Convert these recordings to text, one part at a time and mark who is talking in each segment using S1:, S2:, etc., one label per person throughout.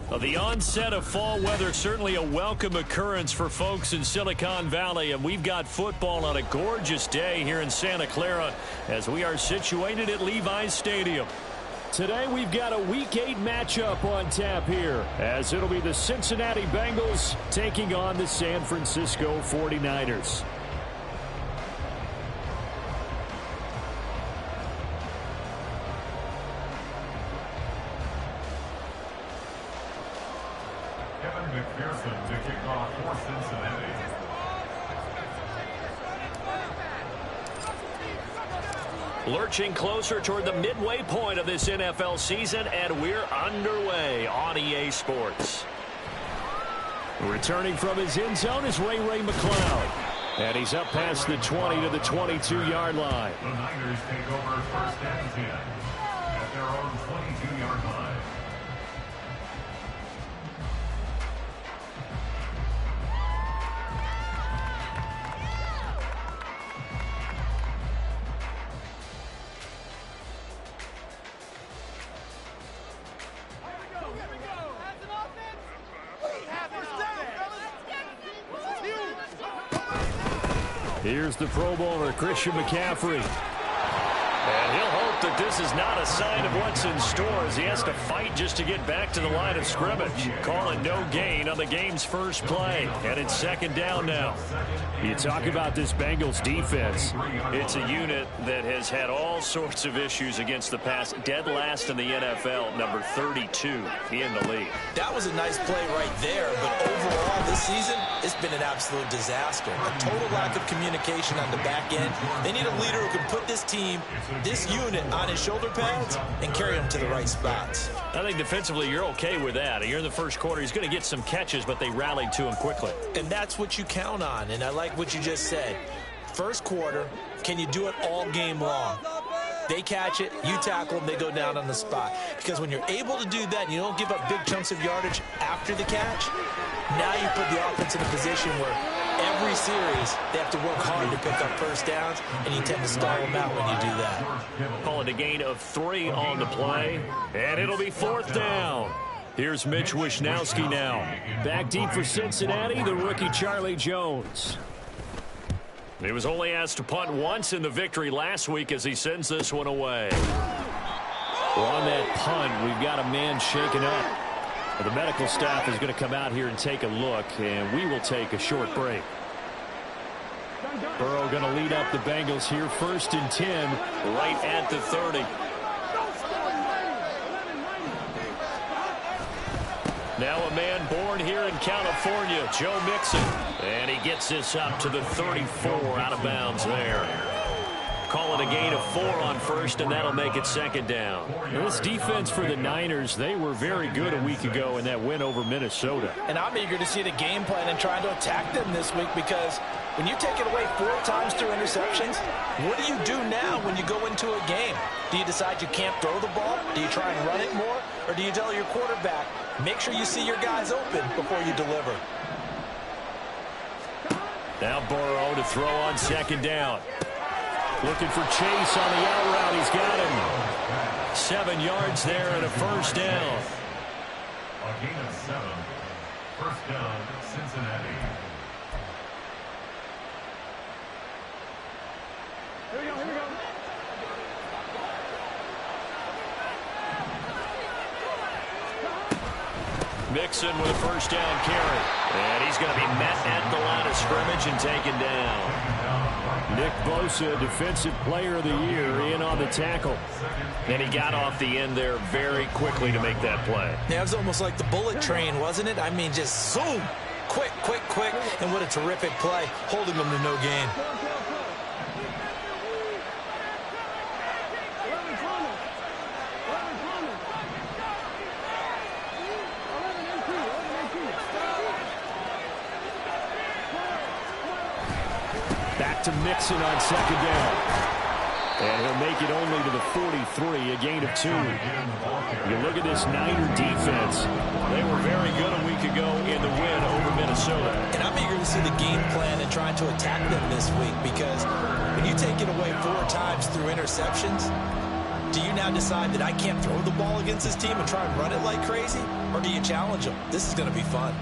S1: Well, the onset of fall weather, certainly a welcome occurrence for folks in Silicon Valley, and we've got football on a gorgeous day here in Santa Clara as we are situated at Levi's Stadium. Today we've got a Week 8 matchup on tap here, as it'll be the Cincinnati Bengals taking on the San Francisco 49ers.
S2: To kick off for Cincinnati.
S1: Lurching closer toward the midway point of this NFL season, and we're underway on EA Sports.
S2: Returning from his end zone is Ray McCloud.
S1: And he's up past the 20 to the 22-yard line.
S2: The Niners take over first and 10 at their own 22-yard line.
S1: Here's the Pro Bowler, Christian McCaffrey. And he'll hope that this is not a sign of what's in store as he has to fight just to get back to the line of scrimmage. Call it no gain on the game's first play. And it's second down now.
S2: You talk about this Bengals defense.
S1: It's a unit that has had all sorts of issues against the pass. Dead last in the NFL, number 32 in the league.
S3: That was a nice play right there, but overall this season, it's been an absolute disaster. A total lack of communication on the back end. They need a leader who can put this team, this unit, on his shoulder pads and carry them to the right spots.
S1: I think defensively you're okay with that. Here in the first quarter, he's going to get some catches, but they rallied to him quickly.
S3: And that's what you count on, and I like what you just said. First quarter, can you do it all game long? They catch it, you tackle them, they go down on the spot. Because when you're able to do that and you don't give up big chunks of yardage after the catch, now you put the offense in a position where every series they have to work hard to pick up first downs, and you tend to stall them out when you do that.
S1: Call it a gain of 3 on the play, and it'll be fourth down. Here's Mitch Wishnowsky now.
S2: Back deep for Cincinnati, the rookie Charlie Jones.
S1: He was only asked to punt once in the victory last week as he sends this one away.
S2: On that punt, we've got a man shaken up. The medical staff is going to come out here and take a look, and we will take a short break. Burrow going to lead up the Bengals here, first and 10,
S1: right at the 30. Now a man born here in California, Joe Mixon. And he gets this up to the 34, out of bounds there. Call it a gain of 4 on first, and that'll make it second down.
S2: Now this defense for the Niners, they were very good a week ago in that win over Minnesota.
S4: And I'm eager to see the game plan and trying to attack them this week, because when you take it away 4 times through interceptions, what do you do now when you go into a game? Do you decide you can't throw the ball? Do you try and run it more? Or do you tell your quarterback, make sure you see your guys open before you deliver?
S1: Now Burrow to throw on second down. Looking for Chase on the out route. He's got him. 7 yards there and a first down.
S2: A gain of 7. First down, Cincinnati.
S5: Here we go, here we go.
S1: Mixon with a first down carry. And he's going to be met at the line of scrimmage and taken down.
S2: Nick Bosa, Defensive Player of the Year, in on the tackle.
S1: And he got off the end there very quickly to make that play.
S3: Yeah, it was almost like the bullet train, wasn't it? I mean, just zoom. Quick, quick, quick. And what a terrific play, holding them to no gain.
S2: Back to Mixon on second down. And he'll make it only to the 43, a gain of 2. You look at this Niner defense.
S1: They were very good a week ago in the win over Minnesota.
S3: And I'm eager to see the game plan and trying to attack them this week, because when you take it away 4 times through interceptions, Do you now decide that I can't throw the ball against this team and try and run it like crazy? Or do you challenge them? This is going to be fun.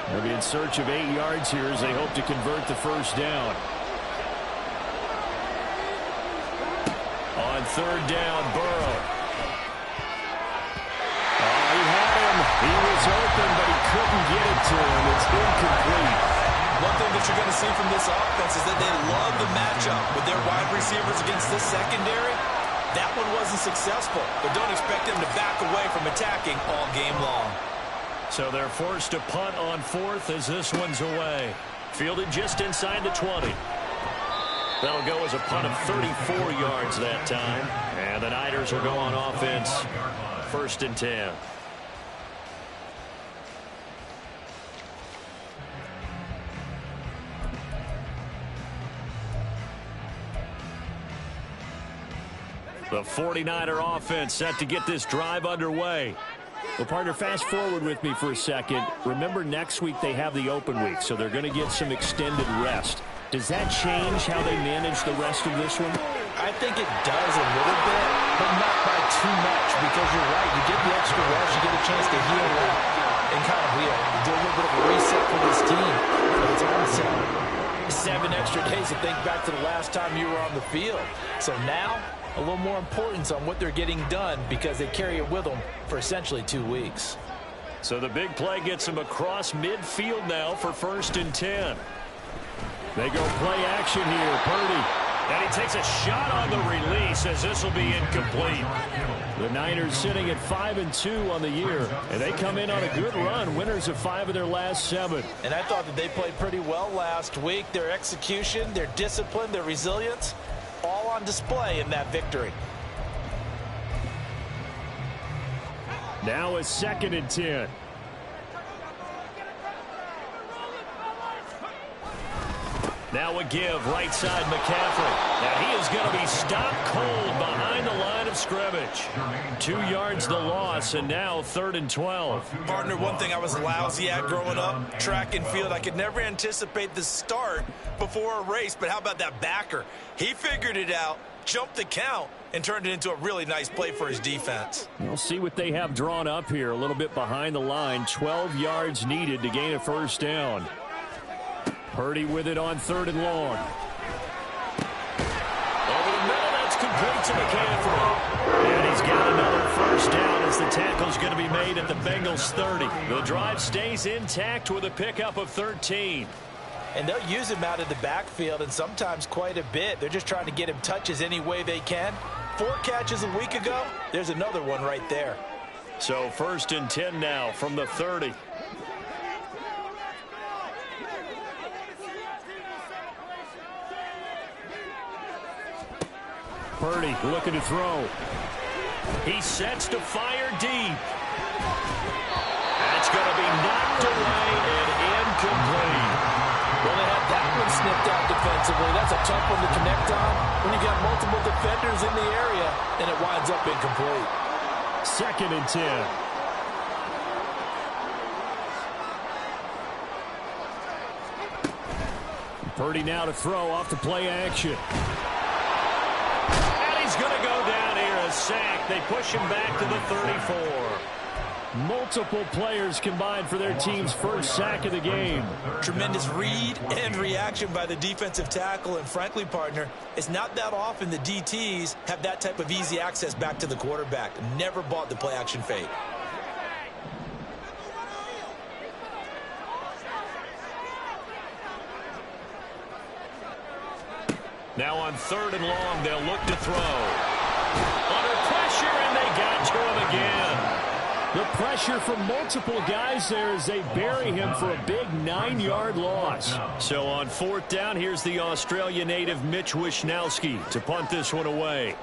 S2: They'll be in search of 8 yards here as they hope to convert the first down.
S1: On third down, Burrow.
S2: He had him. He was open, but he couldn't get it to him. It's incomplete.
S3: One thing that you're going to see from this offense is that they love the matchup with their wide receivers against this secondary. That one wasn't successful, but don't expect them to back away from attacking all game long.
S1: So they're forced to punt on fourth as this one's away. Fielded just inside the 20. That'll go as a punt of 34 yards that time. And the Niners will go on offense. 1st and 10. The 49er offense set to get this drive underway.
S2: Well, partner, fast forward with me for a second. Remember, next week they have the open week, so they're going to get some extended rest. Does that change how they manage the rest of this one?
S4: I think it does a little bit, but not by too much, because you're right. You get the extra rest, you get a chance to heal up and kind of do a little bit of a reset for this team. But it's on 7 extra days to think back to the last time you were on the field. So now, a little more importance on what they're getting done because they carry it with them for essentially 2 weeks.
S1: So the big play gets them across midfield now for 1st and 10. They go play action here. Purdy. And he takes a shot on the release as this will be incomplete.
S2: The Niners sitting at 5-2 on the year, and they come in on a good run, winners of 5 of their last 7.
S4: And I thought that they played pretty well last week. Their execution, their discipline, their resilience, all on display in that victory.
S2: Now a 2nd and 10.
S1: Now a give, right side McCaffrey. And he is going to be stopped cold behind the line of scrimmage. 2 yards the loss, and now 3rd and 12.
S3: Partner, one thing I was lousy at growing up, track and field, I could never anticipate the start before a race, but how about that backer? He figured it out, jumped the count, and turned it into a really nice play for his defense.
S2: We'll see what they have drawn up here, a little bit behind the line. 12 yards needed to gain a first down. Purdy with it on 3rd and long.
S1: Over the middle, that's complete to McCaffrey. And he's got another first down as the tackle's going to be made at the Bengals 30. The drive stays intact with a pickup of 13.
S4: And they'll use him out of the backfield, and sometimes quite a bit. They're just trying to get him touches any way they can. 4 catches a week ago. There's another one right there.
S1: So 1st and 10 now from the 30.
S2: Purdy looking to throw.
S1: He sets to fire deep. That's going to be knocked away and incomplete.
S4: Well, they had that one snipped out defensively. That's a tough one to connect on when you got multiple defenders in the area, and it winds up incomplete.
S2: 2nd and 10. Purdy now to throw off the play action.
S1: He's going to go down here, a sack. They push him back to the 34.
S2: Multiple players combined for their team's first sack of the game.
S3: Tremendous read and reaction by the defensive tackle, and frankly, partner, it's not that often the DTs have that type of easy access back to the quarterback. Never bought the play action fake.
S1: Now on 3rd and long, they'll look to throw. Under pressure, and they got to him again.
S2: The pressure from multiple guys there as they bury him for a big 9-yard loss.
S1: So on 4th down, here's the Australia native Mitch Wishnowsky to punt this one away.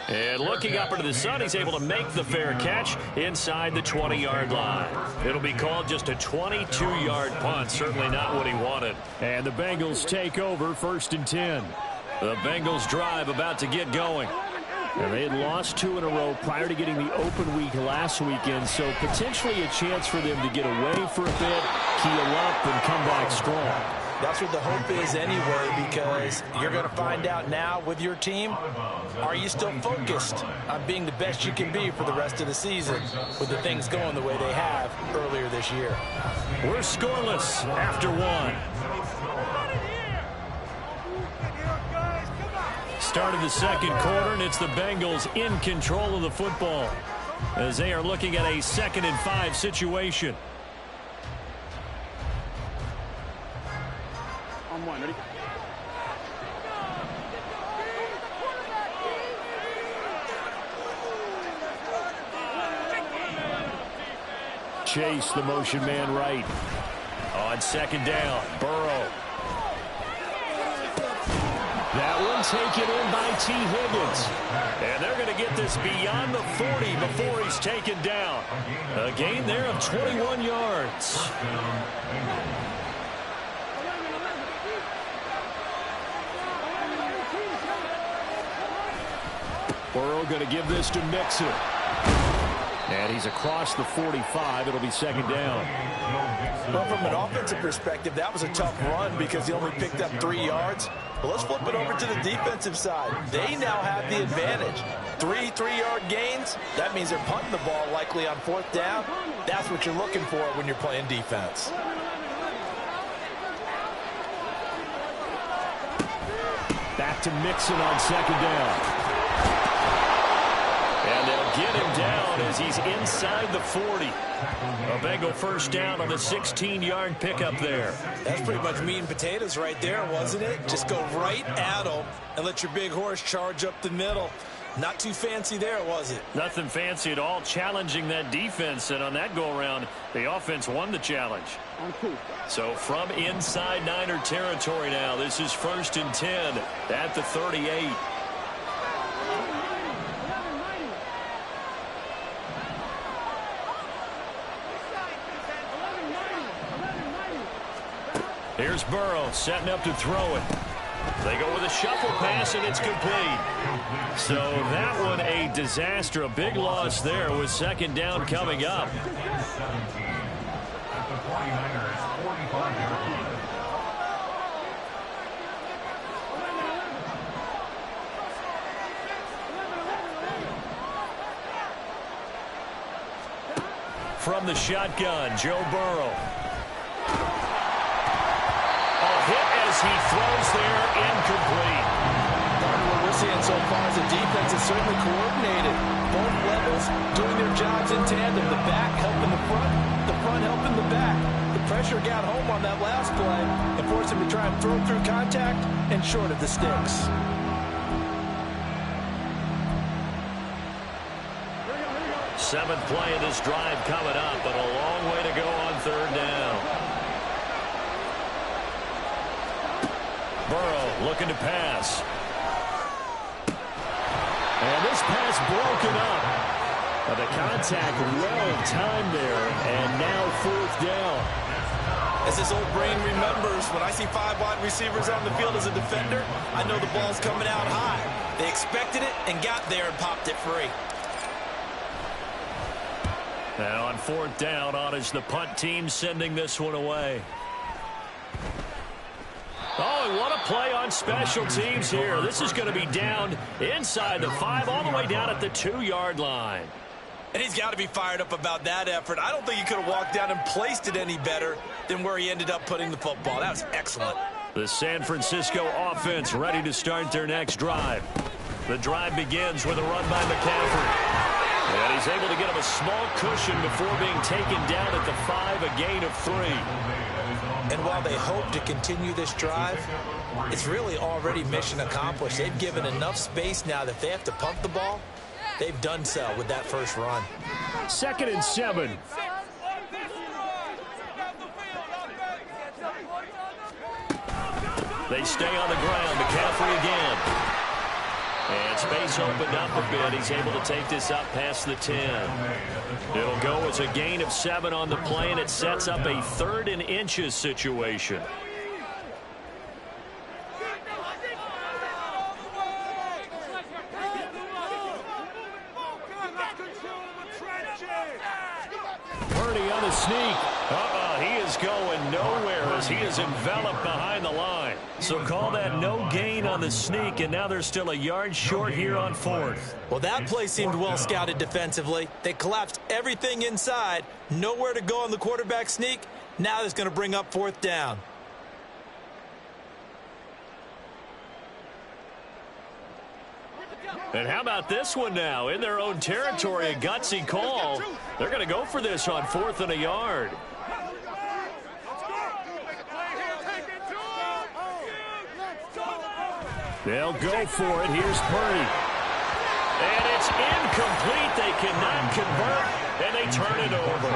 S1: And looking up into the sun, he's able to make the fair catch inside the 20-yard line. It'll be called just a 22-yard punt, certainly not what he wanted.
S2: And the Bengals take over 1st and 10.
S1: The Bengals drive about to get going.
S2: And they had lost 2 in a row prior to getting the open week last weekend, so potentially a chance for them to get away for a bit, keel up, and come back strong.
S3: That's what the hope is anyway, because you're going to find out now with your team, are you still focused on being the best you can be for the rest of the season with the things going the way they have earlier this year?
S1: We're scoreless after 1. Start of the second quarter, and it's the Bengals in control of the football as they are looking at a 2nd and 5 situation.
S5: On 1, ready?
S2: Chase, the motion man right.
S1: On 2nd down, Burrow.
S2: That one taken in by T. Higgins.
S1: And they're going to get this beyond the 40 before he's taken down. A gain there of 21 yards.
S2: Burrow going to give this to Mixon. And he's across the 45. It'll be 2nd down.
S3: Well, from an offensive perspective, that was a tough run because he only picked up 3 yards. But let's flip it over to the defensive side. They now have the advantage. 3 3-yard gains. That means they're punting the ball likely on 4th down. That's what you're looking for when you're playing defense.
S2: Back to Mixon on 2nd down.
S1: And they'll get him down as he's inside the 40. A Bengal first down on the 16-yard pickup there.
S3: That's pretty much meat and potatoes right there, wasn't it? Just go right at them and let your big horse charge up the middle. Not too fancy there, was it?
S1: Nothing fancy at all, challenging that defense. And on that go-around, the offense won the challenge.
S5: On 2.
S1: So from inside Niner territory now, this is 1st and 10 at the 38. Here's Burrow setting up to throw it. They go with a shuffle pass, and it's complete. So that one a disaster. A big loss there with 2nd down coming up. From the shotgun, Joe Burrow. He throws there, incomplete.
S3: What we're seeing so far is the defense is certainly coordinated. Both levels doing their jobs in tandem. The back helping the front helping the back. The pressure got home on that last play and forced him to try and throw through contact and short of the sticks.
S1: Seventh play of this drive coming up, but a long way to go on 3rd down. Burrow looking to pass.
S2: And this pass broken up. The contact well timed there, and now 4th down.
S3: As this old brain remembers, when I see 5 wide receivers on the field as a defender, I know the ball's coming out high. They expected it and got there and popped it free.
S1: Now on 4th down, on is the punt team sending this one away. Oh, and what a play on special teams here. This is going to be down inside the 5, all the way down at the 2-yard line.
S3: And he's got to be fired up about that effort. I don't think he could have walked down and placed it any better than where he ended up putting the football. That was excellent.
S1: The San Francisco offense ready to start their next drive. The drive begins with a run by McCaffrey. And he's able to get him a small cushion before being taken down at the 5, a gain of 3.
S3: And while they hope to continue this drive, it's really already mission accomplished. They've given enough space now that if they have to punt the ball, they've done so with that first run.
S2: 2nd and 7.
S1: They stay on the ground. McCaffrey again. And space opened up a bit. He's able to take this up past the 10. It'll go as a gain of 7 on the play, and it sets up a 3rd and inches situation.
S2: Purdy on the sneak.
S1: He is going nowhere as he is enveloped behind the line. So call that no gain on the sneak, and now they're still a yard short here on fourth.
S3: Well, that play seemed well scouted defensively. They collapsed everything inside. Nowhere to go on the quarterback sneak. Now that's going to bring up fourth down.
S1: And how about this one now? In their own territory, a gutsy call. They're going to go for this on 4th and a yard.
S2: They'll go for it. Here's Purdy.
S1: And it's incomplete. They cannot convert, and they turn it over.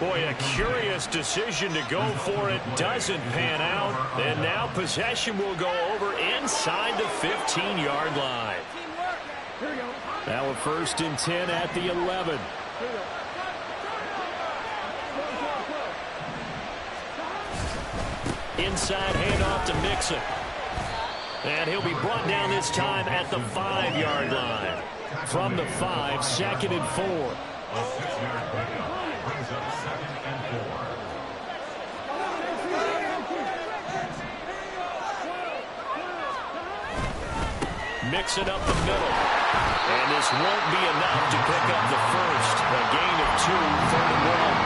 S1: Boy, a curious decision to go for it. Doesn't pan out. And now possession will go over inside the 15-yard line.
S2: Now a 1st and 10 at the 11.
S1: Inside handoff to Mixon. And he'll be brought down this time at the 5-yard line.
S2: From the 5, 2nd and 4.
S1: Mixing up the middle. And this won't be enough to pick up the first. A gain of 2, 3rd and 1.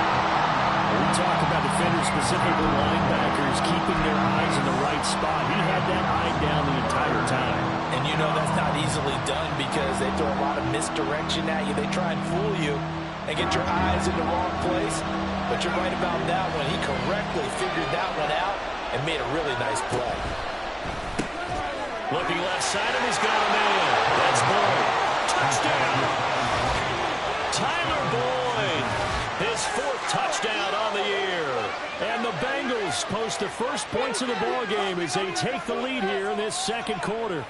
S2: We talk about defenders, specifically linebackers, keeping their eyes in the right spot. He had that eye down the entire time.
S3: And you know that's not easily done because they throw a lot of misdirection at you. They try and fool you and get your eyes in the wrong place. But you're right about that one. He correctly figured that one out and made a really nice play.
S1: Looking left side, and he's got a man. That's Boyd. Touchdown. Tyler Boyd. His 4th touchdown on the year.
S2: And the Bengals post the first points of the ball game as they take the lead here in this 2nd quarter.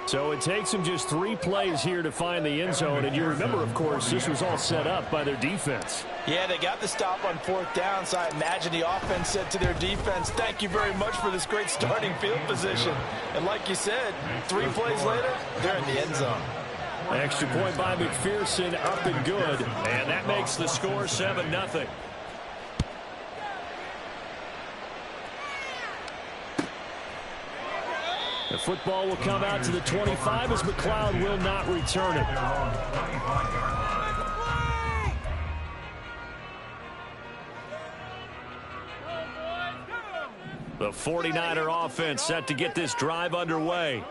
S2: So it takes them just 3 plays here to find the end zone. And you remember, of course, this was all set up by their defense.
S3: Yeah, they got the stop on 4th down, so I imagine the offense said to their defense, thank you very much for this great starting field position. And like you said, 3 plays later, they're in the end zone.
S2: Extra point by McPherson, up and good.
S1: And that makes the score 7-0.
S2: The football will come out to the 25 as McLeod will not return it.
S1: The 49er offense set to get this drive underway.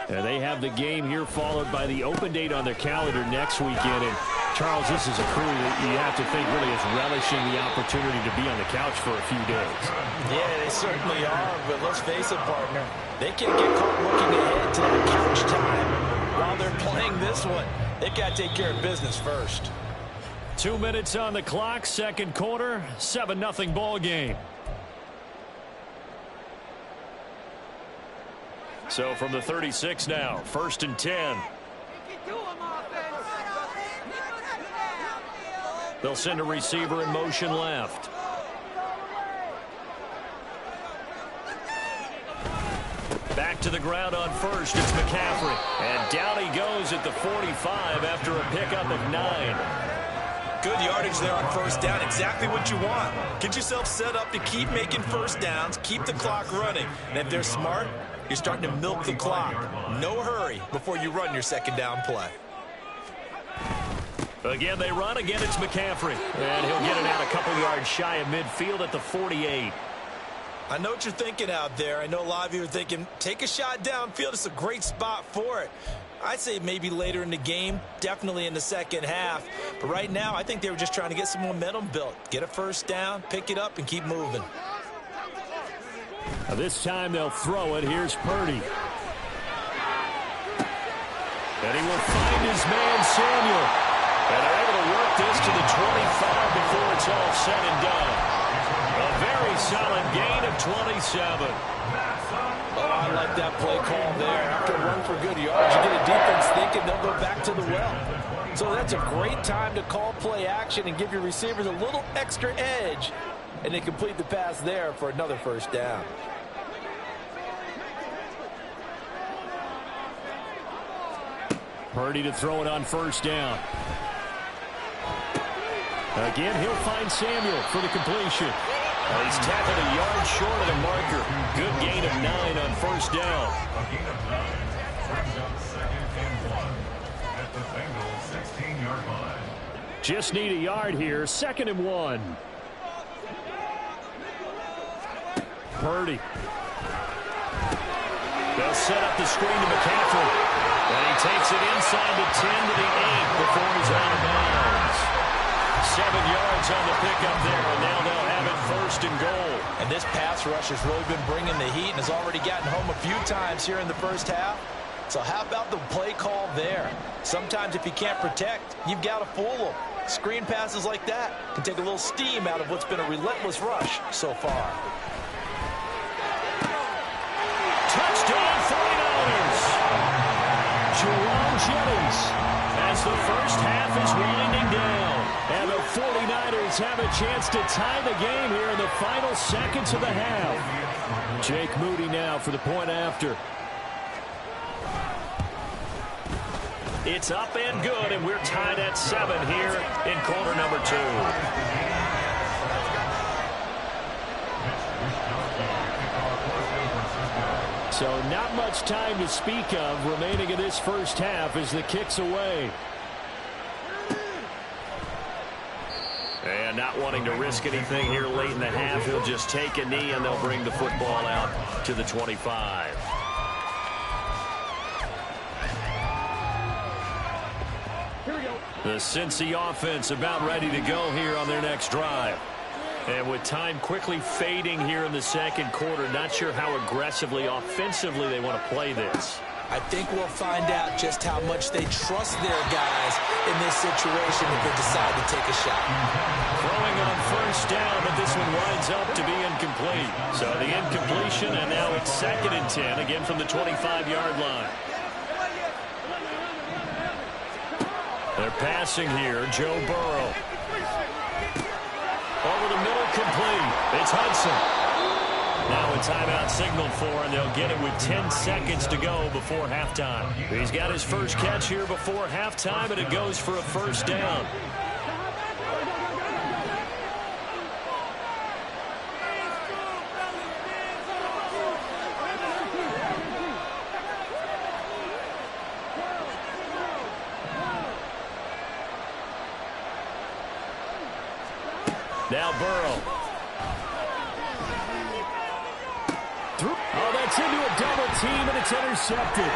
S2: And they have the game here followed by the open date on their calendar next weekend. And Charles, this is a crew that you have to think really is relishing the opportunity to be on the couch for a few days.
S3: Yeah, they certainly are, but let's face it, partner. They can't get caught looking ahead to that couch time while they're playing this one. They've got to take care of business first.
S2: 2 minutes on the clock, 2nd quarter, 7-0 ball game.
S1: So from the 36 now, 1st and 10. They'll send a receiver in motion left. Back to the ground on 1st, it's McCaffrey. And down he goes at the 45 after a pickup of 9.
S3: Good yardage there on 1st down, exactly what you want. Get yourself set up to keep making 1st downs, keep the clock running. And if they're smart, you're starting to milk the clock. No hurry before you run your 2nd down play.
S1: Again, they run. Again, it's McCaffrey. And he'll get it out a couple yards shy of midfield at the 48.
S3: I know what you're thinking out there. I know a lot of you are thinking, take a shot downfield. It's a great spot for it. I'd say maybe later in the game, definitely in the 2nd half. But right now, I think they were just trying to get some momentum built. Get a 1st down, pick it up, and keep moving.
S2: Now this time they'll throw it. Here's Purdy.
S1: And he will find his man, Samuel. And they're able to work this to the 25 before it's all said and done. A very solid gain of 27.
S3: Oh, I like that play call there. After a run for good yards, you get a defense thinking they'll go back to the well. So that's a great time to call play action and give your receivers a little extra edge. And they complete the pass there for another 1st down.
S2: Purdy to throw it on 1st down. Again, he'll find Samuel for the completion.
S1: He's tackled a yard short of the marker. Good gain of 9 on first down.
S6: A gain of 9 brings up 2nd and 1 at the Bengals 16-yard line.
S2: Just need a yard here. 2nd and 1. Purdy.
S1: They'll set up the screen to McCaffrey. And he takes it inside the 10 to the 8 before he's out of bounds. 7 yards on the pickup there, and now they'll have it 1st and goal.
S3: And this pass rush has really been bringing the heat and has already gotten home a few times here in the first half. So how about the play call there? Sometimes if you can't protect, you've got to fool them. Screen passes like that can take a little steam out of what's been a relentless rush so far.
S1: Touchdown 49ers!
S2: Jerome Jennings.
S1: As the first half is winding down.
S2: And the 49ers have a chance to tie the game here in the final seconds of the half. Jake Moody now for the point after.
S1: It's up and good, and we're tied at 7 here in quarter number 2.
S2: So not much time to speak of remaining in this first half as the kick's away.
S1: And not wanting to risk anything here late in the half, he'll just take a knee and they'll bring the football out to the 25. The Cincy offense about ready to go here on their next drive. And with time quickly fading here in the second quarter, not sure how aggressively, offensively they want to play this.
S3: I think we'll find out just how much they trust their guys in this situation if they decide to take a shot.
S1: Throwing on first down, but this one winds up to be incomplete. So the incompletion, and now it's 2nd and 10, again from the 25-yard line. They're passing here, Joe Burrow. Over the middle, complete. It's Hudson. Now a timeout signaled for, and they'll get it with 10 seconds to go before halftime. He's got his first catch here before halftime, and it goes for a first down. Now Burrow.
S2: Oh, that's into a double team, and it's intercepted.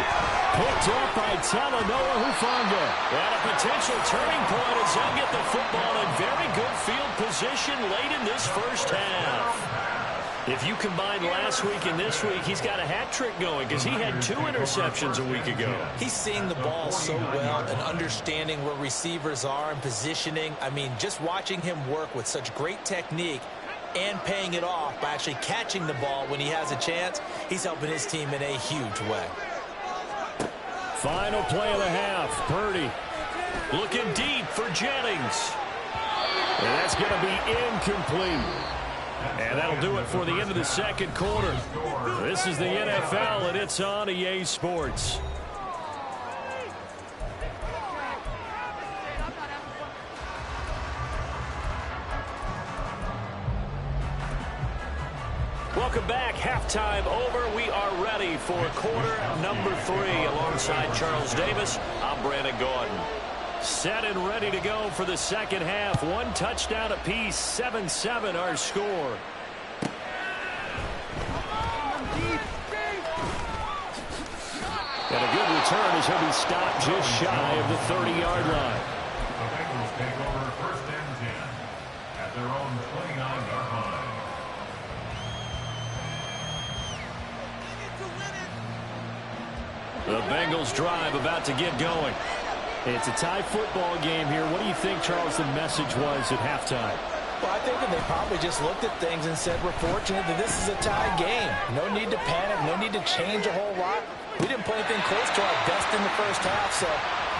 S2: Picked up by Talanoa Hufanga.
S1: And a potential turning point as they'll get the football in very good field position late in this first half. If you combine last week and this week, he's got a hat trick going because he had 2 interceptions a week ago.
S3: He's seeing the ball so well and understanding where receivers are and positioning. I mean, just watching him work with such great technique and paying it off by actually catching the ball when he has a chance, he's helping his team in a huge way.
S2: Final play of the half. Purdy
S1: looking deep for Jennings.
S2: And that's going to be incomplete.
S1: And that'll do it for the end of the second quarter. This is the NFL, and it's on EA Sports. Welcome back. Halftime over. We are ready for quarter number 3. Alongside Charles Davis, I'm Brandon Gordon. Set and ready to go for the second half. 1 touchdown apiece. 7-7 our score.
S2: And a good return as he'll be stopped just shy of the 30-yard line.
S6: The Bengals take over 1st and 10 at their own 29-yard line.
S1: The Bengals drive about to get going.
S2: It's a tie football game here. What do you think, Charles, the message was at halftime?
S3: Well, I think that they probably just looked at things and said, we're fortunate that this is a tie game. No need to panic. No need to change a whole lot. We didn't play anything close to our best in the first half, so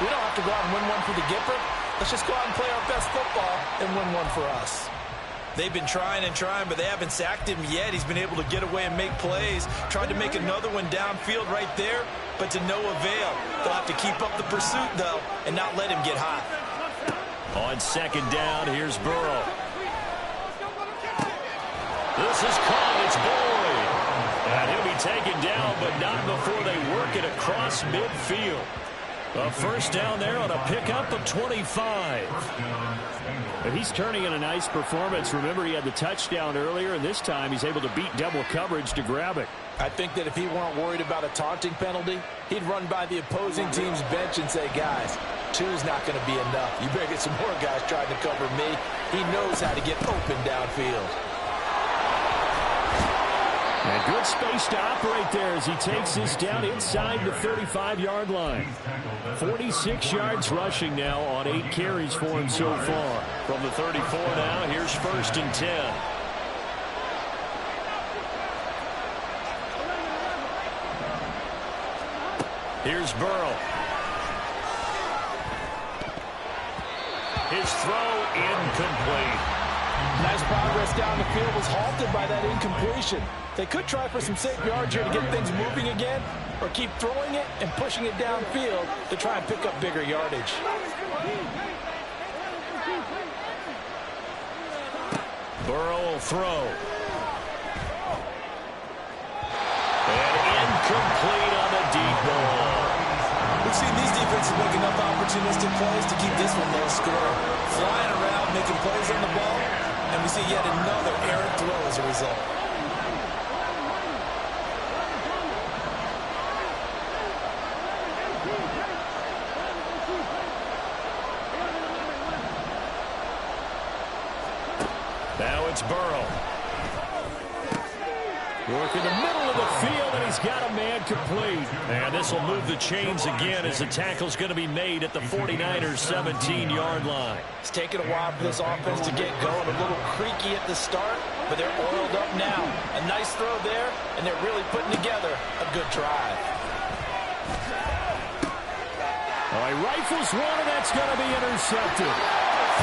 S3: we don't have to go out and win one for the Gipper. Let's just go out and play our best football and win one for us. They've been trying and trying, but they haven't sacked him yet. He's been able to get away and make plays. Tried to make another one downfield right there, but to no avail. They'll have to keep up the pursuit, though, and not let him get hot.
S1: On second down, here's Burrow. This is caught. It's Boyd. And he'll be taken down, but not before they work it across midfield. A first down there on a pickup of 25.
S2: But he's turning in a nice performance. Remember, he had the touchdown earlier, and this time he's able to beat double coverage to grab it.
S4: I think that if he weren't worried about a taunting penalty, he'd run by the opposing team's bench and say, guys, 2's not going to be enough. You better get some more guys trying to cover me. He knows how to get open downfield.
S2: And good space to operate there as he takes this down inside the 35-yard line. 46 yards rushing now on 8 carries for him so far.
S1: From the 34 now, here's 1st and 10. Here's Burrow. His throw incomplete.
S4: Nice progress down the field was halted by that incompletion. They could try for some safe yards here to get things moving again, or keep throwing it and pushing it downfield to try and pick up bigger yardage.
S1: Burrow will throw. And incomplete on the deep ball.
S3: We've seen these defenses make enough opportunistic plays to keep this one low scoring. Flying around, making plays on the ball, and we see yet another errant throw as a result.
S1: Now it's Burrow.
S2: Work in the middle of the field, and he's got a man complete.
S1: And this will move the chains again as the tackle's going to be made at the 49ers' 17-yard line.
S4: It's taken a while for this offense to get going. A little creaky at the start, but they're oiled up now. A nice throw there, and they're really putting together a good drive.
S2: All right, rifles one, and that's going to be intercepted.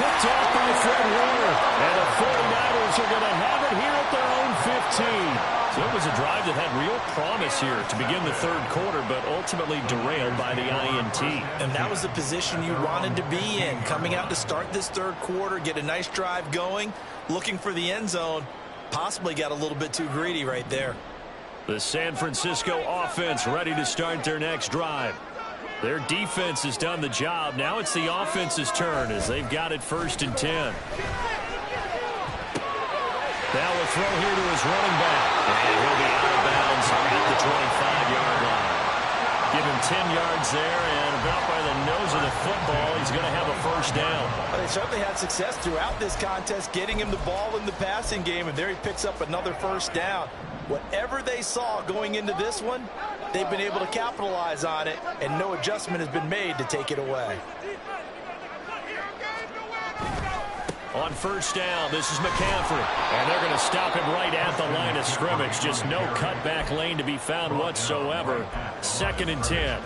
S2: Picked off by Fred Warner. And the 49ers are going to have it here at their own 15.
S1: So it was a drive that had real promise here to begin the third quarter, but ultimately derailed by the INT.
S3: And that was the position you wanted to be in. Coming out to start this third quarter, get a nice drive going, looking for the end zone. Possibly got a little bit too greedy right there.
S1: The San Francisco offense ready to start their next drive. Their defense has done the job. Now it's the offense's turn as they've got it 1st and 10. Now a throw here to his running back. And he'll be out of bounds at the 25-yard line. Give him 10 yards there, and about by the nose of the football, he's going to have a first down.
S4: Well, they certainly had success throughout this contest, getting him the ball in the passing game, and there he picks up another first down. Whatever they saw going into this one, they've been able to capitalize on it, and no adjustment has been made to take it away.
S1: On first down, this is McCaffrey. And they're going to stop him right at the line of scrimmage. Just no cutback lane to be found whatsoever. 2nd and 10.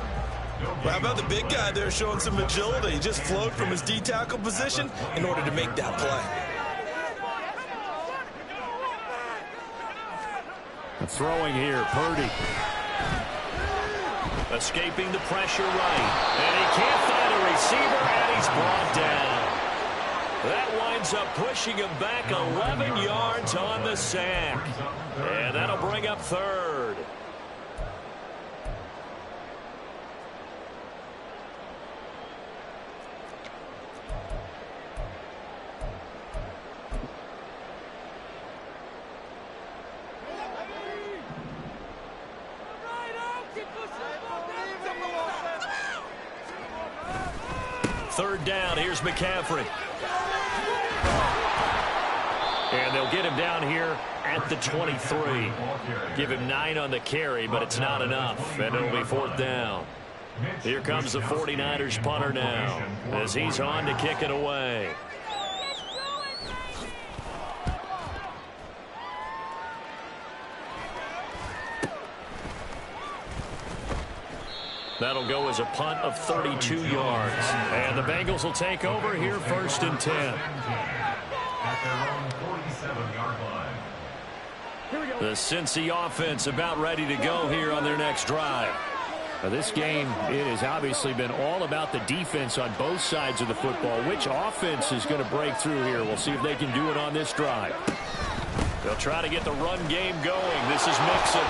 S3: Well, how about the big guy there showing some agility? He just flowed from his D-tackle position in order to make that play.
S2: Throwing here, Purdy.
S1: Escaping the pressure right. And he can't find a receiver, and he's brought down. That winds up pushing him back 11 yards on the sack. And that'll bring up 3rd. Third down, here's McCaffrey. And they'll get him down here at the 23. Give him 9 on the carry, but it's not enough, and it'll be 4th down. Here comes the 49ers punter now as he's on to kick it away. That'll go as a punt of 32 yards. And the Bengals will take over here 1st and 10.
S6: At their own 47-yard line.
S1: The Cincy offense about ready to go here on their next drive.
S2: Now, this game, it has obviously been all about the defense on both sides of the football. Which offense is going to break through here? We'll see if they can do it on this drive.
S1: They'll try to get the run game going. This is Mixon.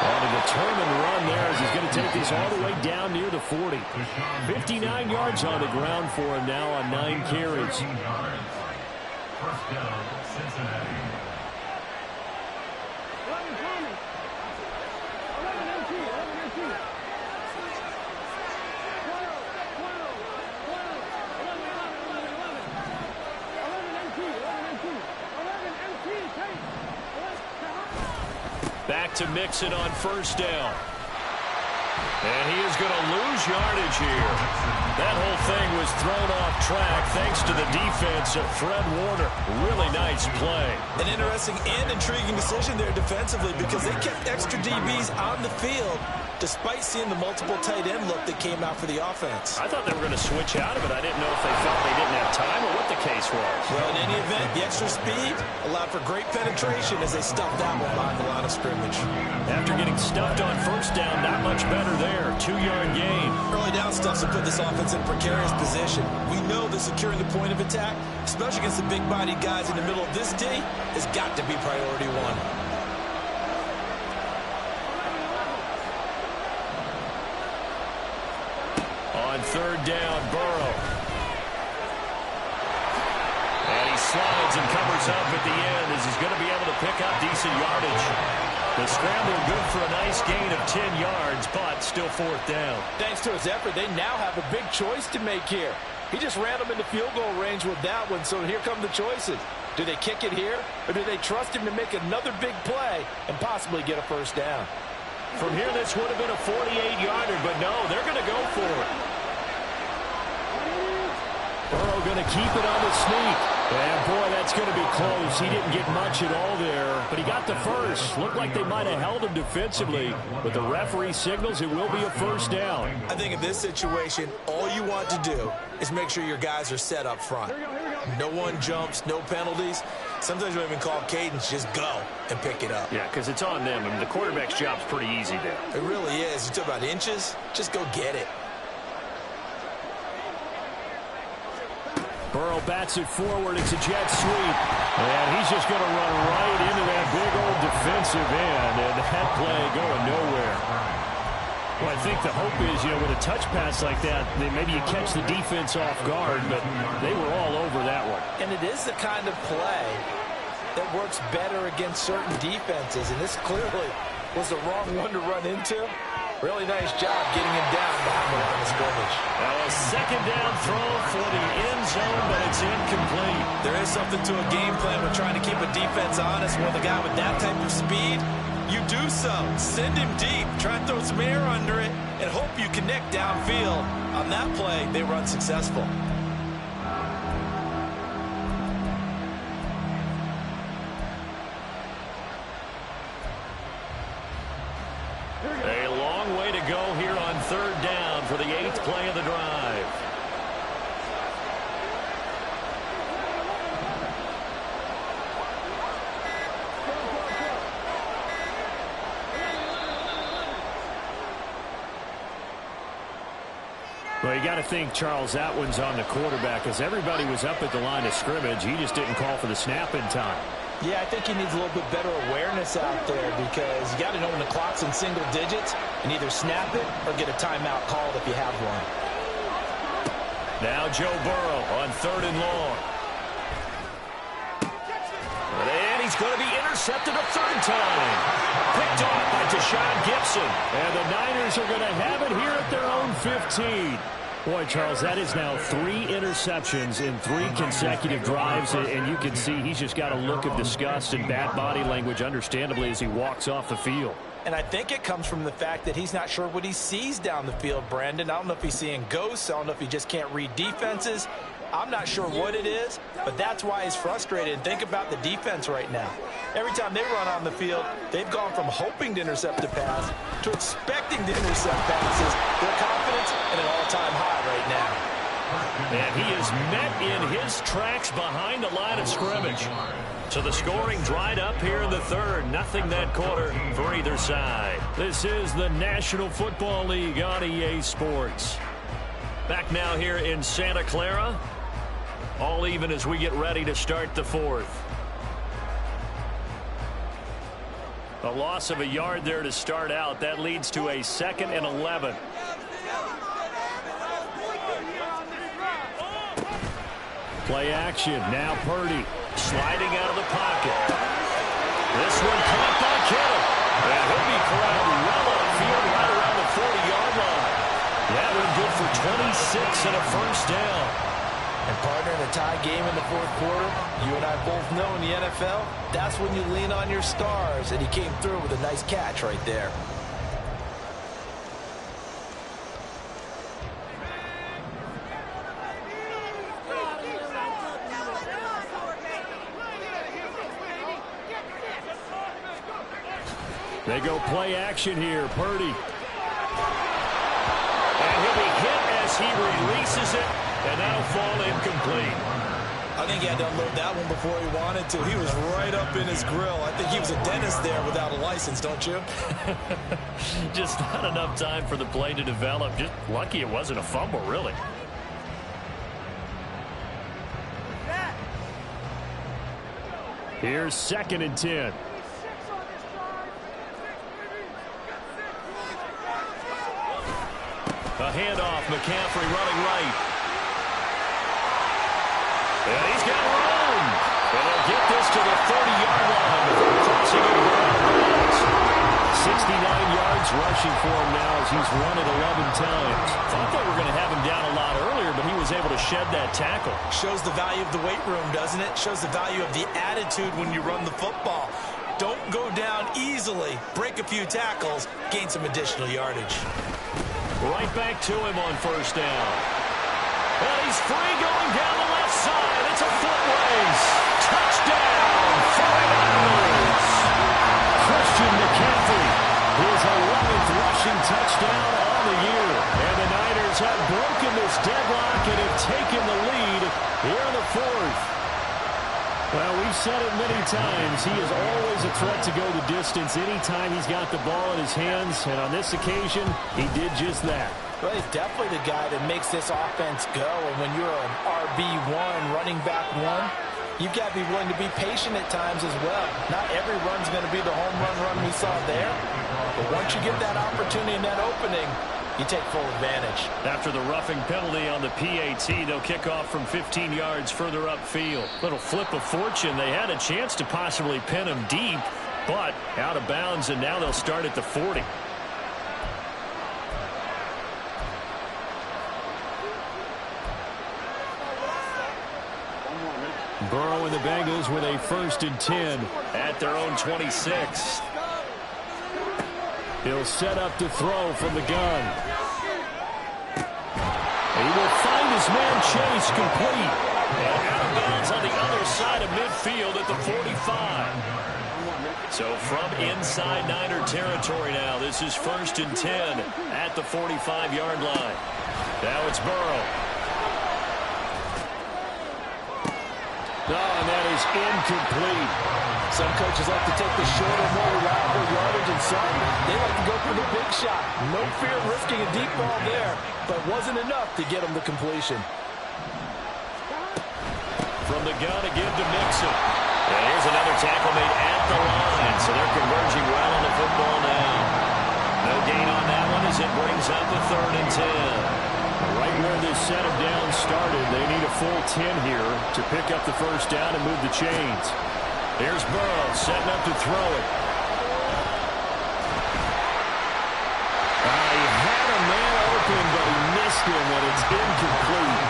S2: And a determined run there as he's going to take this all the way down near the 40. 59 yards on the ground for him now on 9 carries.
S6: First down, Cincinnati.
S1: Back to Mixon on first down. And he is going to lose yardage here. That whole thing was thrown off track thanks to the defense of Fred Warner. Really nice play.
S3: An interesting and intriguing decision there defensively because they kept extra DBs on the field despite seeing the multiple tight end look that came out for the offense.
S1: I thought they were going to switch out of it. I didn't know if they felt they didn't have time or what the case was.
S3: Well, in any event, the extra speed allowed for great penetration as they stuffed that one behind the line of scrimmage.
S1: After getting stuffed on first down, not much better there. 2-yard gain.
S3: Early down stuffs will put this offense in a precarious position. We know that securing the point of attack, especially against the big-bodied guys in the middle of this D, has got to be priority one.
S1: On third down, Burrow. And he slides and covers up at the end as he's going to be able to pick up decent yardage. The scramble good for a nice gain of 10 yards, but still fourth down.
S4: Thanks to his effort, they now have a big choice to make here. He just ran them into field goal range with that one, so here come the choices. Do they kick it here, or do they trust him to make another big play and possibly get a first down?
S1: From here, this would have been a 48-yarder, but no, they're going to go for it.
S2: Burrow going to keep it on the sneak. And, boy, that's going to be close. He didn't get much at all there, but he got the first. Looked like they might have held him defensively, but the referee signals it will be a first down.
S3: I think in this situation, all you want to do is make sure your guys are set up front. No one jumps, no penalties. Sometimes we even call cadence, just go and pick it up.
S1: Yeah, because it's on them. I mean, the quarterback's job's pretty easy there.
S3: It really is. You talk about inches, just go get it.
S2: Burrow bats it forward. It's a jet sweep. And he's just going to run right into that big old defensive end. And that play going nowhere. Well, I think the hope is, with a touch pass like that, maybe you catch the defense off guard, but they were all over that one.
S4: And it is the kind of play that works better against certain defenses. And this clearly was the wrong one to run into. Really nice job getting him down behind the line of scrimmage.
S1: Now a second down throw for the end zone, but it's incomplete.
S3: There is something to a game plan with trying to keep a defense honest with a guy with that type of speed. You do so. Send him deep. Try and throw some air under it and hope you connect downfield. On that play, they were unsuccessful.
S1: A long way to go here on third down for the 8th play of the drive.
S2: Well, you got to think, Charles, that one's on the quarterback as everybody was up at the line of scrimmage. He just didn't call for the snap in time.
S4: Yeah, I think he needs a little bit better awareness out there because you got to know when the clock's in single digits and either snap it or get a timeout called if you have one.
S1: Now Joe Burrow on third and long. And he's going to be intercepted a third time. Picked off by Deshaun Gibson.
S2: And the Niners are going to have it here at their own 15. Boy, Charles, that is now 3 interceptions in 3 consecutive drives, and you can see he's just got a look of disgust and bad body language, understandably, as he walks off the field.
S4: And I think it comes from the fact that he's not sure what he sees down the field, Brandon. I don't know if he's seeing ghosts. I don't know if he just can't read defenses. I'm not sure what it is, but that's why he's frustrated. And think about the defense right now. Every time they run on the field, they've gone from hoping to intercept a pass to expecting to intercept passes. Their confidence at an all-time high right now.
S1: And he is met in his tracks behind the line of scrimmage. So the scoring dried up here in the third. Nothing that quarter for either side. This is the National Football League on EA Sports. Back now here in Santa Clara. All even as we get ready to start the fourth. A loss of a yard there to start out. That leads to a 2nd and 11.
S2: Play action. Now Purdy.
S1: Sliding out of the pocket. This one caught by Kittle. And he'll be corralled well upfield right around the 40-yard line. That one good for 26 and a first down.
S4: And partner, in a tie game in the fourth quarter, you and I both know in the NFL, that's when you lean on your stars. And he came through with a nice catch right there.
S2: They go play action here. Purdy.
S1: And he'll be hit as he releases it, and that'll fall incomplete.
S3: I think he had to unload that one before he wanted to. He was right up in his grill. I think he was a dentist there without a license, don't you?
S1: Just not enough time for the play to develop. Just lucky it wasn't a fumble, really.
S2: Here's 2nd and 10.
S1: A handoff, McCaffrey running right. And he's got room. And they'll get this to the 30-yard line before crossing it around the bounds. 69 yards rushing for him now as he's run it 11 times. Thought they were going to have him down a lot earlier, but he was able to shed that tackle.
S3: Shows the value of the weight room, doesn't it? Shows the value of the attitude when you run the football. Don't go down easily. Break a few tackles. Gain some additional yardage.
S1: Right back to him on first down. And he's free going down the left side. It's a foot race. Touchdown, 49ers.
S2: Christian McCaffrey, his 11th rushing touchdown on the year. And the Niners have broken this deadlock and have taken the lead here in the fourth. Well, we've said it many times. He is always a threat to go the distance anytime he's got the ball in his hands. And on this occasion, he did just that.
S4: Well, he's definitely the guy that makes this offense go. And when you're an RB1, running back one, you've got to be willing to be patient at times as well. Not every run's going to be the home run we saw there. But once you get that opportunity and that opening, you take full advantage.
S1: After the roughing penalty on the PAT, they'll kick off from 15 yards further upfield. Little flip of fortune. They had a chance to possibly pin him deep, but out of bounds, and now they'll start at the 40.
S2: Burrow and the Bengals with a 1st and 10
S1: at their own 26.
S2: He'll set up to throw from the gun. He will find his man Chase complete.
S1: And out of bounds on the other side of midfield at the 45. So from inside Niner territory now, this is 1st and 10 at the 45-yard line. Now it's Burrow.
S2: Oh, and that is incomplete.
S4: Some coaches like to take the shorter, more reliable yardage, and some, they like to go for the big shot. No fear of risking a deep ball there, but wasn't enough to get him the completion.
S1: From the gun again to Mixon. And here's another tackle made at the line, so they're converging well on the football now. No gain on that one as it brings up a 3rd and 10.
S2: Right where this set of downs started, they need a full 10 here to pick up the first down and move the chains.
S1: Here's Burrow setting up to throw it.
S2: He had a man open, but he missed him, and it's incomplete.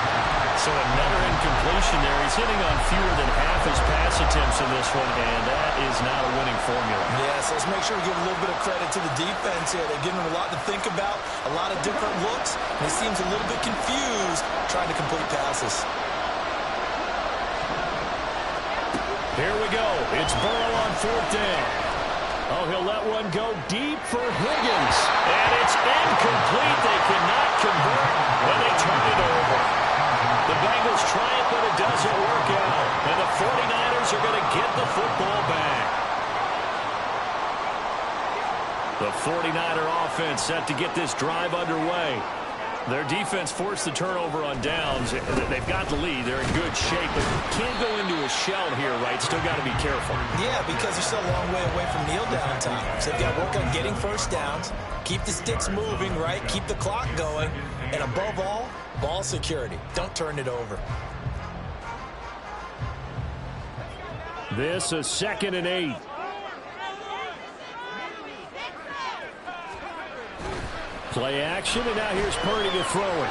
S1: So another incompletion there. He's hitting on fewer than half his pass attempts in this one, and that is not a winning formula.
S3: Yes, let's make sure we give a little bit of credit to the defense here. They're giving him a lot to think about, a lot of different looks, and he seems a little bit confused trying to complete passes.
S1: Here we go. It's Burrow on 4th down.
S2: Oh, he'll let one go deep for Higgins.
S1: And it's incomplete. They cannot convert when they turn it over. The Bengals try it, but it doesn't work out. And the 49ers are going to get the football back. The 49er offense set to get this drive underway. Their defense forced the turnover on downs. They've got the lead. They're in good shape, but can't go into a shell here, right? Still got to be careful.
S3: Yeah, because they're still a long way away from kneel down time. So they've got to work on getting first downs, keep the sticks moving, right? Keep the clock going. And above all, ball security. Don't turn it over.
S2: This is 2nd and 8. Play action, and now here's Purdy to throw it.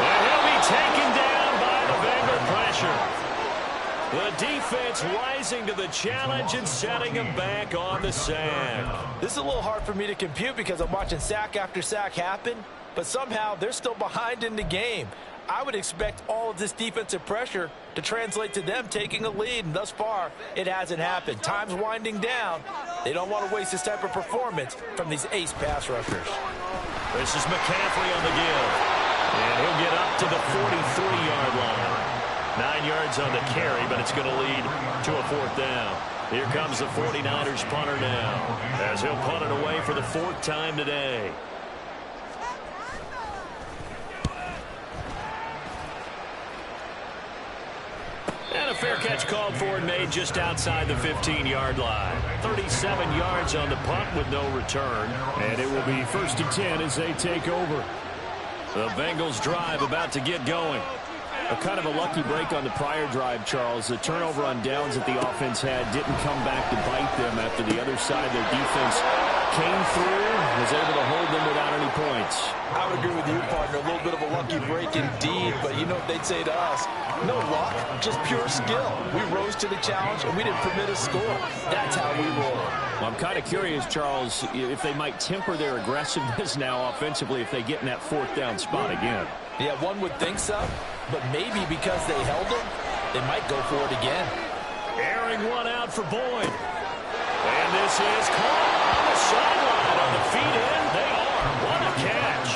S1: And he'll be taken down by the Bengal pressure. The defense rising to the challenge and setting him back on the sack.
S4: This is a little hard for me to compute because I'm watching sack after sack happen, but somehow they're still behind in the game. I would expect all of this defensive pressure to translate to them taking a lead, and thus far, it hasn't happened. Time's winding down. They don't want to waste this type of performance from these ace pass rushers.
S1: This is McCaffrey on the give. And he'll get up to the 43-yard line. 9 yards on the carry, but it's going to lead to a 4th down. Here comes the 49ers punter now, as he'll punt it away for the 4th time today. And a fair catch called for and made just outside the 15-yard line. 37 yards on the punt with no return.
S2: And it will be 1st and 10 as they take over.
S1: The Bengals drive about to get going.
S2: A kind of a lucky break on the prior drive, Charles. The turnover on downs that the offense had didn't come back to bite them after the other side. Their defense came through, was able to hold them without any points.
S4: I would agree with you, partner. A little bit of a lucky break indeed, but you know what they'd say to us? No luck, just pure skill. We rose to the challenge, and we didn't permit a score. That's how we roll.
S2: Well, I'm kind of curious, Charles, if they might temper their aggressiveness now offensively if they get in that 4th down spot again.
S4: Yeah, one would think so, but maybe because they held them, they might go for it again.
S1: Airing one out for Boyd. And this is caught on the sideline on the feet in. They are. What a catch.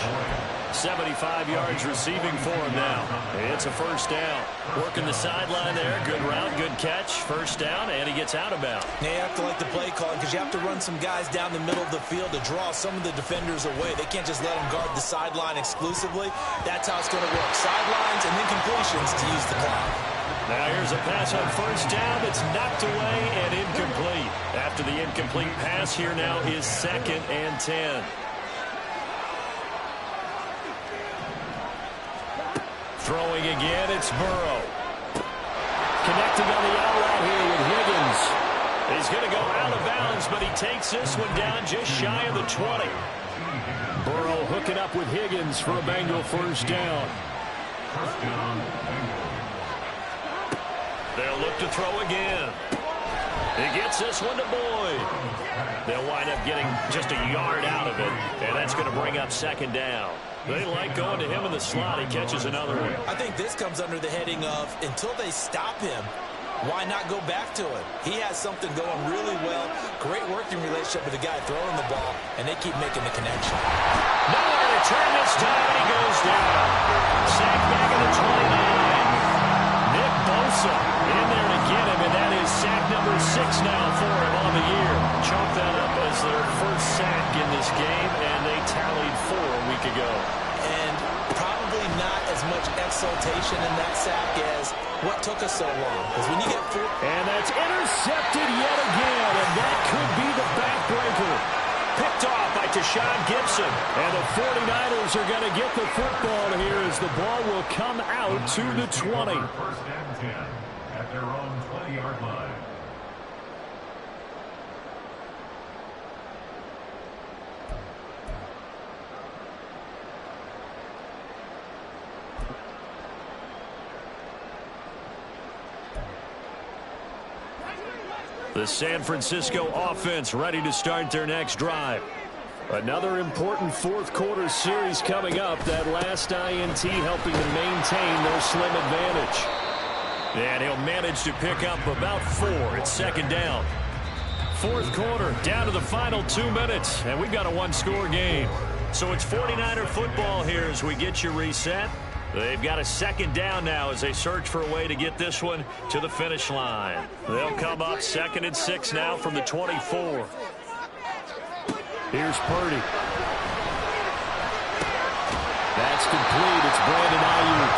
S1: 75 yards receiving for him now. It's a 1st down. Working the sideline there. Good route, good catch. 1st down, and he gets out of bounds.
S3: Now you have to like the play call because you have to run some guys down the middle of the field to draw some of the defenders away. They can't just let them guard the sideline exclusively. That's how it's going to work. Sidelines and then completions to use the clock.
S1: Now here's a pass on 1st down that's knocked away and incomplete. After the incomplete pass, here now is 2nd and 10. Throwing again, it's Burrow.
S2: Connecting on the outright here with Higgins.
S1: He's going to go out of bounds, but he takes this one down just shy of the 20.
S2: Burrow hooking up with Higgins for a Bengal 1st down.
S1: They'll look to throw again. He gets this one to Boyd. They'll wind up getting just a yard out of it, and that's going to bring up 2nd down. They like going to him in the slot. He catches another one.
S3: I think this comes under the heading of until they stop him, why not go back to it? He has something going really well. Great working relationship with the guy throwing the ball, and they keep making the connection.
S1: Nowhere to turn this time, and he goes down. Sack back at the 29. Nick Bosa in there to get him, and that is sack number 6 now for him on the year. Chalk that up as their 1st sack in this game, and they tallied 4 a week ago.
S3: And probably not as much exultation in that sack as what took us so long. Because when you get 4...
S2: And that's intercepted yet again, and that could be the backbreaker.
S1: Picked off by Tashawn Gibson.
S2: And the 49ers are going to get the football here as the ball will come out to the 20.
S6: 1st and 10 at their own 20-yard line.
S1: The San Francisco offense ready to start their next drive.
S2: Another important 4th quarter series coming up. That last INT helping to maintain their slim advantage.
S1: And he'll manage to pick up about 4. It's 2nd down. 4th quarter, down to the final 2 minutes. And we've got a 1-score game. So it's 49er football here as we get you reset. They've got a second down now as they search for a way to get this one to the finish line. They'll come up 2nd and 6 now from the 24.
S2: Here's Purdy. That's complete. It's Brandon Ayuk.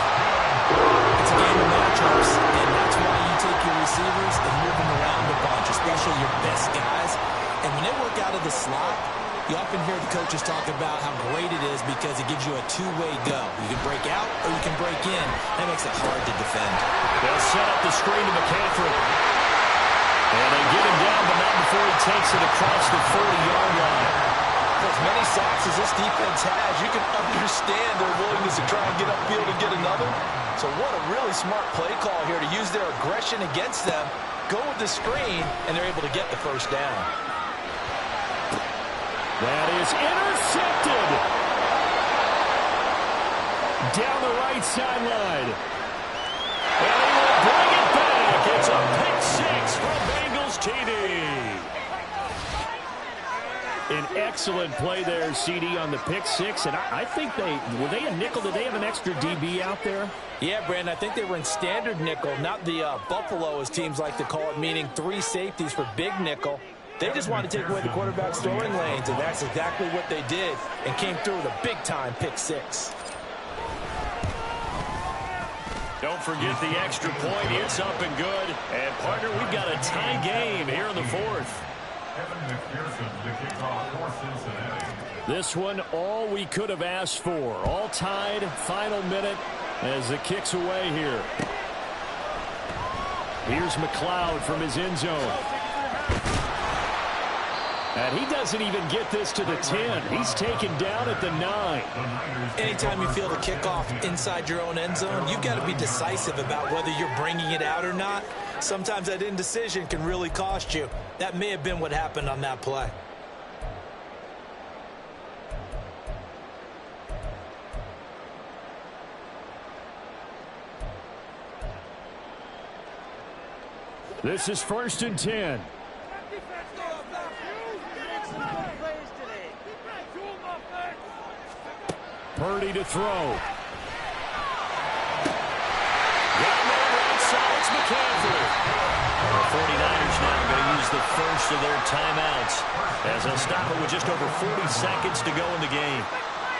S3: It's a game of matchups, and that's why you take your receivers and move them around a bunch, especially your best guys. And when they work out of the slot, you often hear the coaches talk about how great it is because it gives you a two-way go. You can break out or you can break in. That makes it hard to defend.
S1: They'll set up the screen to McCaffrey. And they get him down, but not before he takes it across the 40-yard line.
S4: For as many sacks as this defense has, you can understand their willingness to try and get upfield and get another. So what a really smart play call here to use their aggression against them, go with the screen, and they're able to get the first down.
S2: That is intercepted. Down the right sideline.
S1: And he will bring it back. It's a pick six from Bengals TD.
S2: An excellent play there, CD, on the pick six. And I think were they a nickel? Did they have an extra DB out there?
S4: Yeah, Brandon, I think they were in standard nickel, not the Buffalo, as teams like to call it, meaning 3 safeties for big nickel. They just wanted to take away the quarterback's throwing lanes, and that's exactly what they did, and came through with a big-time pick six.
S1: Don't forget the extra point. It's up and good. And, partner, we've got a tie game here in the 4th.
S2: This one, all we could have asked for. All tied, final minute as the kick's away here. Here's McLeod from his end zone. And he doesn't even get this to the 10. He's taken down at the 9.
S3: Anytime you feel the kickoff inside your own end zone, you've got to be decisive about whether you're bringing it out or not. Sometimes that indecision can really cost you. That may have been what happened on that play.
S2: This is 1st and 10. Purdy to throw.
S1: Got man right side. It's McCaffrey. The 49ers now going to use the first of their timeouts as they'll stop it with just over 40 seconds to go in the game.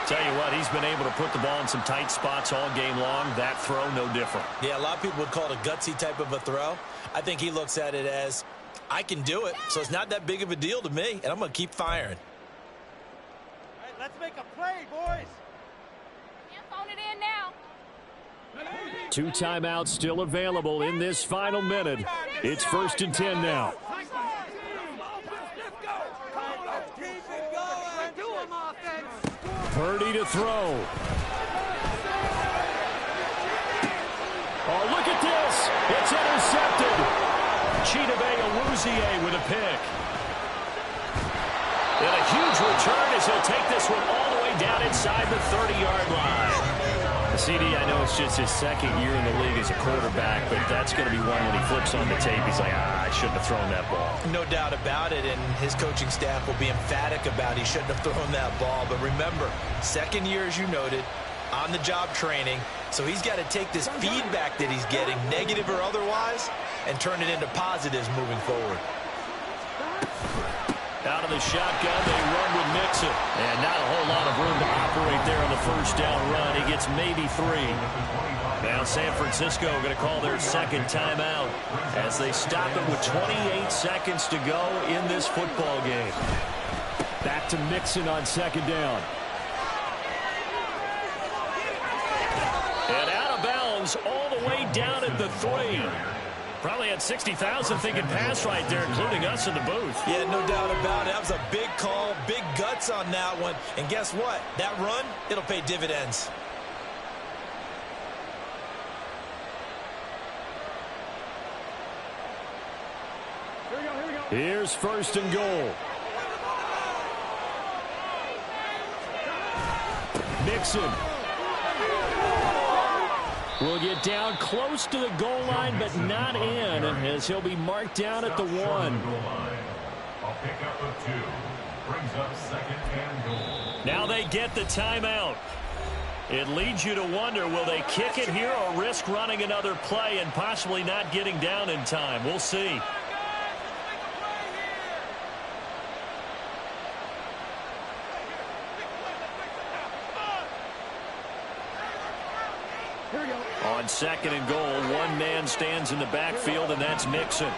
S1: Tell you what, he's been able to put the ball in some tight spots all game long. That throw, no different.
S3: Yeah, a lot of people would call it a gutsy type of a throw. I think he looks at it as, I can do it, so it's not that big of a deal to me, and I'm going to keep firing.
S5: All right, let's make a play, boys.
S7: Phone it in now.
S2: 2 timeouts still available in this final minute. It's 1st and 10 now. Purdy to throw.
S1: Oh, look at this. It's intercepted. Chidobe Awuzie with a pick. And a huge return as he'll take this one all the way down inside the 30-yard line. CD, I know it's just his 2nd year in the league as a quarterback, but that's going to be one when he flips on the tape. He's like, I shouldn't have thrown that ball.
S3: No doubt about it, and his coaching staff will be emphatic about he shouldn't have thrown that ball. But remember, 2nd year, as you noted, on-the-job training, so he's got to take this feedback that he's getting, negative or otherwise, and turn it into positives moving forward.
S1: Out of the shotgun, they run with Mixon. And not a whole lot of room to operate there on the first down run. He gets maybe 3. Now San Francisco going to call their 2nd timeout as they stop it with 28 seconds to go in this football game.
S2: Back to Mixon on 2nd down.
S1: And out of bounds all the way down at the 3. Probably had 60,000 thinking pass right there, including us in the booth.
S3: Yeah, no doubt about it. That was a big call, big guts on that one. And guess what? That run, it'll pay dividends.
S2: Here's 1st and goal. Mixon will get down close to the goal line, but not in, as he'll be marked down at the 1.
S6: A pickup of 2 brings up 2nd and goal.
S1: Now they get the timeout. It leads you to wonder, will they kick it here or risk running another play and possibly not getting down in time? We'll see. On 2nd and goal, one man stands in the backfield, and that's Mixon.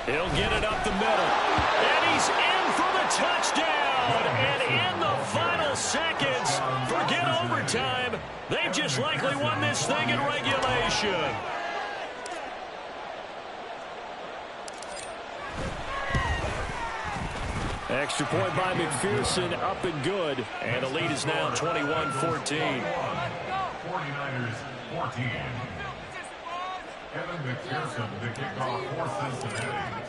S1: He'll get it up the middle. And he's in for the touchdown. And in the final seconds, forget overtime. They've just likely won this thing in regulation. Extra point by McPherson, up and good. And the lead is now 21-14.
S6: 49ers 14. Kevin McPherson, the kickoff for Cincinnati.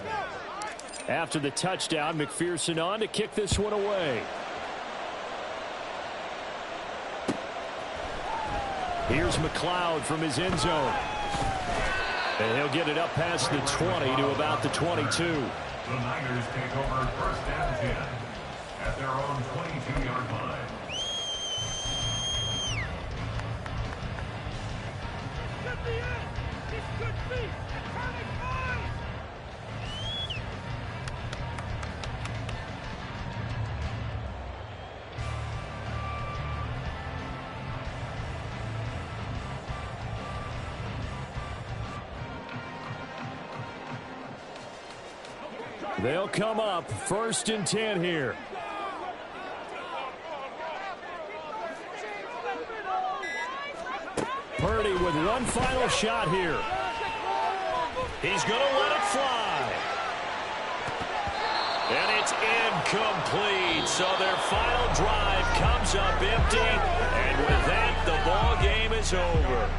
S2: After the touchdown, McPherson on to kick this one away. Here's McLeod from his end zone. And he'll get it up past the 20 to about the 22.
S6: The Niners take over 1st and 10 at their own 22-yard line.
S2: They'll come up 1st and 10 here. Purdy with one final shot here.
S1: He's going to let it fly. And it's incomplete. So their final drive comes up empty. And with that, the ball game is over.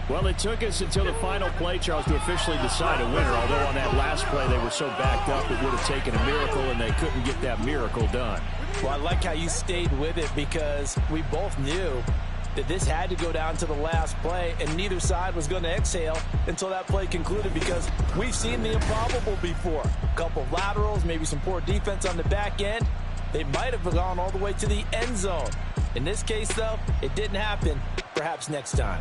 S2: Well, it took us until the final play, Charles, to officially decide a winner, although on that last play they were so backed up it would have taken a miracle, and they couldn't get that miracle done.
S4: Well, I like how you stayed with it because we both knew that this had to go down to the last play, and neither side was going to exhale until that play concluded because we've seen the improbable before. A couple of laterals, maybe some poor defense on the back end. They might have gone all the way to the end zone. In this case, though, it didn't happen. Perhaps next time.